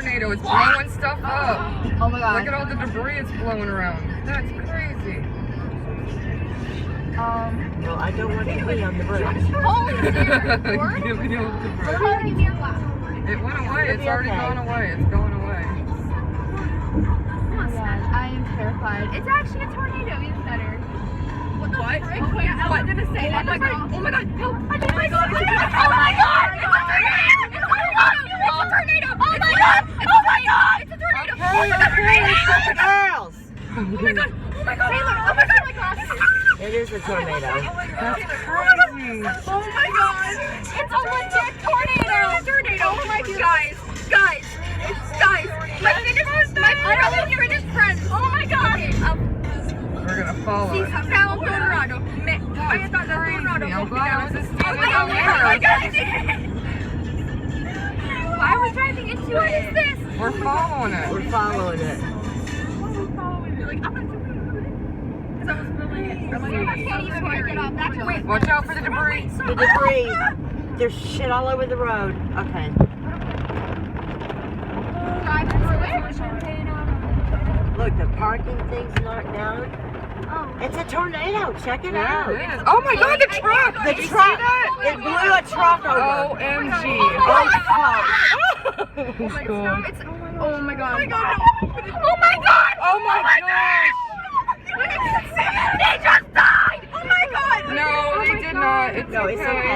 tornado. It's blowing stuff up. Oh my god. Look at all the debris it's blowing around. That's crazy. Well, I don't want to be on the road. Holy dear Lord. Give me all the debris. We're going to give me a laugh. It went away. It's already gone away. It's going away. Oh my god, I am terrified. It's actually a tornado, even better. What? Oh yeah, I was gonna say that. Oh my god! Oh my god! No! Oh my god! Oh my god! It's a tornado! Oh my god! Oh my god! It's a tornado! Oh my god! Girls! Oh my god! Oh my god! Taylor! Oh my god! Oh my god! It is a tornado. That's crazy. Oh my god! It's a legit tornado! It's a tornado! Oh my god! Guys! My fitness friends! Oh my god! We're gonna follow it. Now Colorado. That's crazy. I'm glad I wasn't standing Oh my down god! there. Why are we driving into it? What is this? We're following it. We're following it. Like, I'm gonna because I was filming it. I'm like, I can't even get off. That's Wait, watch out for the debris. The debris. There's shit all over the road. Okay. drive through it. Look, the parking thing's knocked down. Oh. It's a tornado. Check it Yeah, out. it is. Oh my god, the truck! The Did you truck. see that? It blew a truck over. OMG. Oh, fuck. Oh my god. Oh my god. Oh my god. Oh my god. Oh my gosh. They just died. Oh my god. No, they did not. It's No, it's okay.